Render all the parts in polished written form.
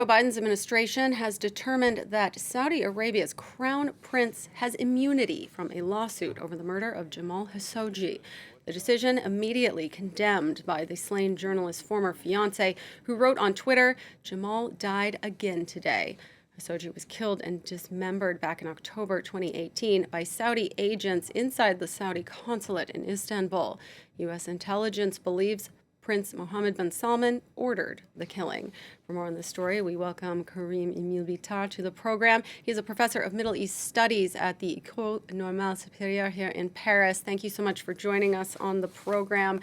Joe Biden's administration has determined that Saudi Arabia's crown prince has immunity from a lawsuit over the murder of Jamal Khashoggi. The decision immediately condemned by the slain journalist's former fiance, who wrote on Twitter, "Jamal died again today." Khashoggi was killed and dismembered back in October 2018 by Saudi agents inside the Saudi consulate in Istanbul. U.S. intelligence believes Prince Mohammed bin Salman ordered the killing. For more on this story, we welcome Karim Emil-Bitar to the program. He's a professor of Middle East Studies at the École Normale Supérieure here in Paris. Thank you so much for joining us on the program.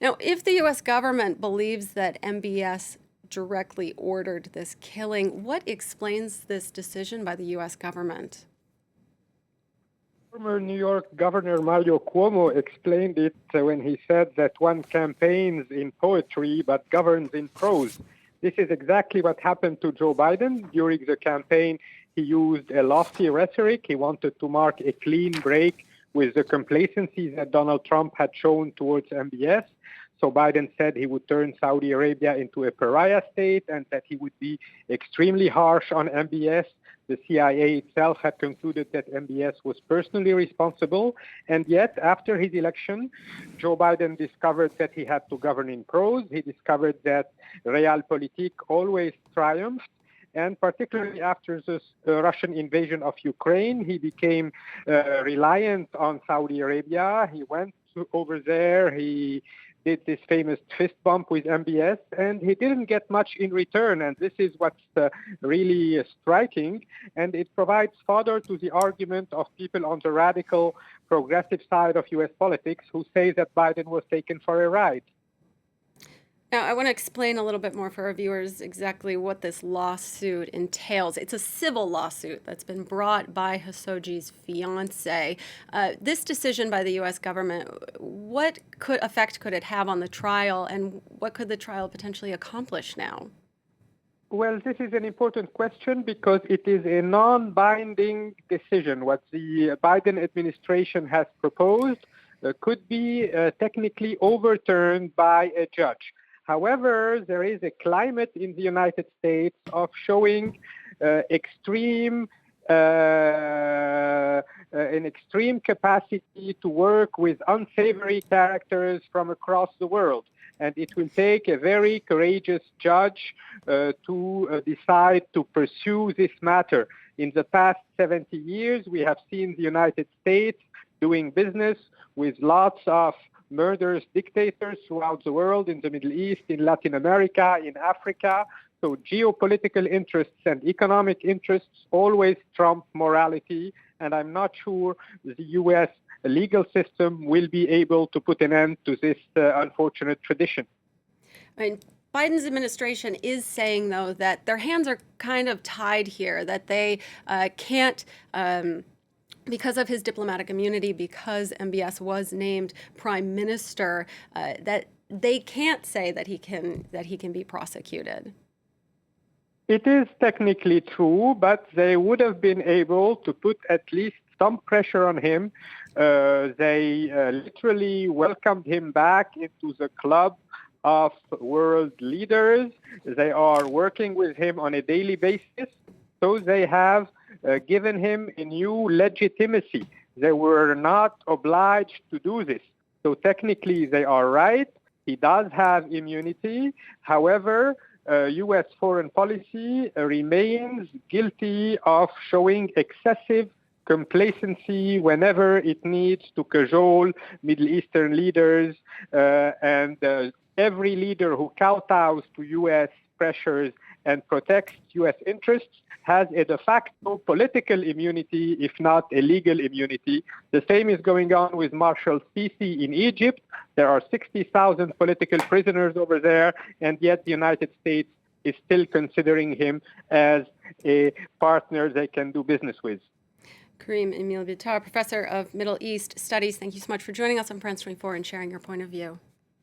Now, if the U.S. government believes that MBS directly ordered this killing, what explains this decision by the U.S. government? Former New York Governor Mario Cuomo explained it when he said that one campaigns in poetry but governs in prose. This is exactly what happened to Joe Biden. During the campaign, he used a lofty rhetoric. He wanted to mark a clean break with the complacency that Donald Trump had shown towards MBS. So Biden said he would turn Saudi Arabia into a pariah state and that he would be extremely harsh on MBS. The CIA itself had concluded that MBS was personally responsible. And yet, after his election, Joe Biden discovered that he had to govern in prose. He discovered that realpolitik always triumphed. And particularly after the Russian invasion of Ukraine, he became reliant on Saudi Arabia. He went over there. He did this famous fist bump with MBS, and he didn't get much in return. And this is what's really striking. And it provides fodder to the argument of people on the radical progressive side of U.S. politics who say that Biden was taken for a ride. Now, I want to explain a little bit more for our viewers exactly what this lawsuit entails. It's a civil lawsuit that's been brought by Khashoggi's fiance. This decision by the U.S. government, what effect could it have on the trial, and what could the trial potentially accomplish now? Well, this is an important question because it is a non-binding decision. What the Biden administration has proposed could be technically overturned by a judge. However, there is a climate in the United States of showing an extreme capacity to work with unsavory characters from across the world. And it will take a very courageous judge to decide to pursue this matter. In the past 70 years, we have seen the United States doing business with lots of murderous dictators throughout the world, in the Middle East, in Latin America, in Africa. So geopolitical interests and economic interests always trump morality, and I'm not sure the U.S. legal system will be able to put an end to this unfortunate tradition. I mean, Biden's administration is saying, though, that their hands are kind of tied here, that they can't because of his diplomatic immunity, because MBS was named prime minister, that they can't say that he can be prosecuted. It is technically true, but they would have been able to put at least some pressure on him. They literally welcomed him back into the club of world leaders. They are working with him on a daily basis. So they have given him a new legitimacy. They were not obliged to do this. So technically they are right. He does have immunity. However, U.S. foreign policy remains guilty of showing excessive complacency whenever it needs to cajole Middle Eastern leaders. And every leader who kowtows to U.S. pressures and protects U.S. interests has a de facto political immunity, if not a legal immunity. The same is going on with Marshal Sisi in Egypt. There are 60,000 political prisoners over there, and yet the United States is still considering him as a partner they can do business with. Karim Emil-Bitar, professor of Middle East Studies, thank you so much for joining us on France 24 and sharing your point of view.